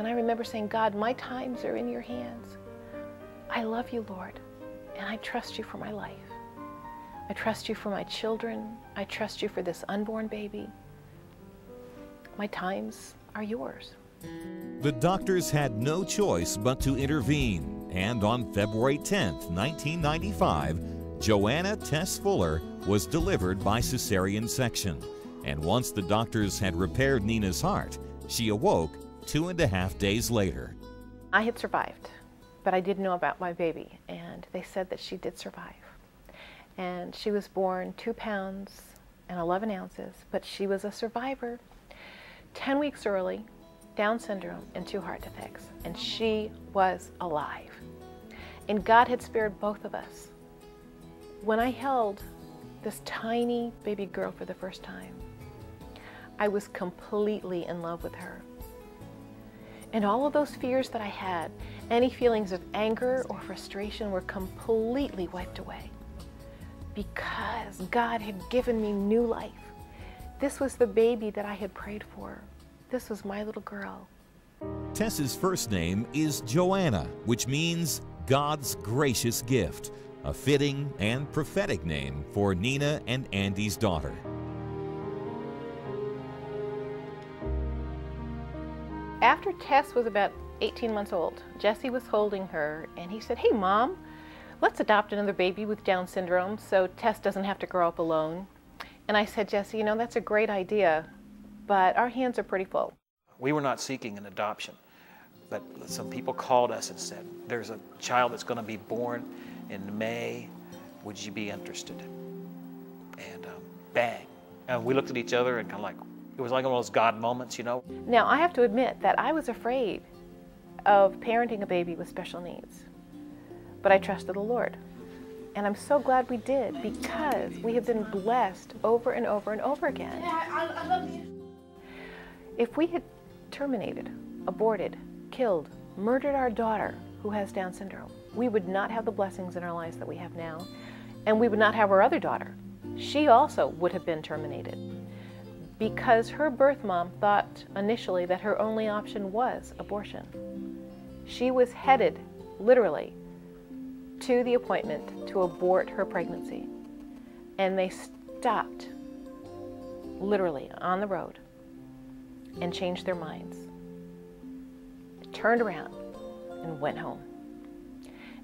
And I remember saying, God, my times are in your hands. I love you, Lord, and I trust you for my life. I trust you for my children. I trust you for this unborn baby. My times are yours. The doctors had no choice but to intervene, and on February 10th, 1995, Joanna Tess Fuller was delivered by cesarean section. And once the doctors had repaired Nina's heart, she awoke 2.5 days later. I had survived, but I didn't know about my baby, and they said that she did survive. And she was born 2 pounds and 11 ounces, but she was a survivor. 10 weeks early, Down syndrome and 2 heart defects, and she was alive. And God had spared both of us. When I held this tiny baby girl for the first time, I was completely in love with her. And all of those fears that I had, any feelings of anger or frustration, were completely wiped away because God had given me new life. This was the baby that I had prayed for. This was my little girl. Tess's first name is Joanna, which means God's gracious gift, a fitting and prophetic name for Nina and Andy's daughter. After Tess was about 18 months old, Jesse was holding her and he said, "Hey Mom, let's adopt another baby with Down syndrome so Tess doesn't have to grow up alone." And I said, "Jesse, you know, that's a great idea, but our hands are pretty full." We were not seeking an adoption, but some people called us and said, "There's a child that's going to be born in May. Would you be interested?" And bang. And we looked at each other and kind of like, it was like one of those God moments, you know. Now, I have to admit that I was afraid of parenting a baby with special needs, but I trusted the Lord. And I'm so glad we did, because we have been blessed over and over and over again. Yeah, I love you. If we had terminated, aborted, killed, murdered our daughter who has Down syndrome, we would not have the blessings in our lives that we have now, and we would not have our other daughter. She also would have been terminated, because her birth mom thought initially that her only option was abortion. She was headed, literally, to the appointment to abort her pregnancy. And they stopped, literally, on the road and changed their minds. Turned around and went home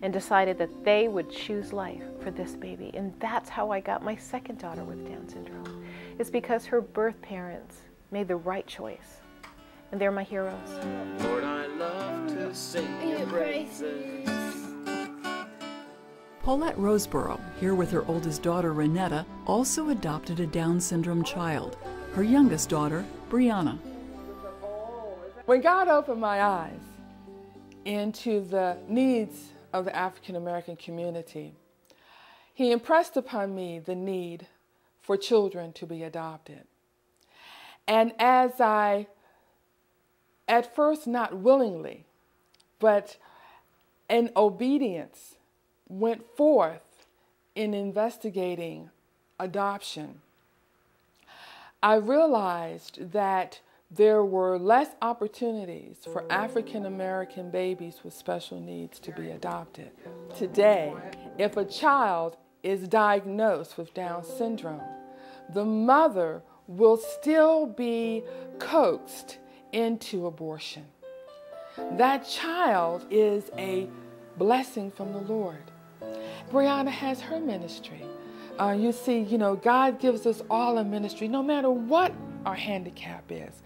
and decided that they would choose life for this baby. And that's how I got my second daughter with Down syndrome. It's because her birth parents made the right choice. And they're my heroes. Lord, I love to sing your praises. Paulette Roseborough, here with her oldest daughter, Renetta, also adopted a Down syndrome child, her youngest daughter, Brianna. When God opened my eyes into the needs of the African American community, He impressed upon me the need for children to be adopted. And as I, at first not willingly, but in obedience, went forth in investigating adoption, I realized that there were less opportunities for African American babies with special needs to be adopted. Today, if a child is diagnosed with Down syndrome, the mother will still be coaxed into abortion. That child is a blessing from the Lord. Brianna has her ministry. You see, God gives us all a ministry, no matter what our handicap is.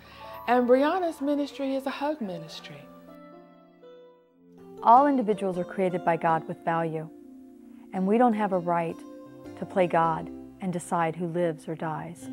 And Brianna's ministry is a hug ministry. All individuals are created by God with value, and we don't have a right to play God and decide who lives or dies.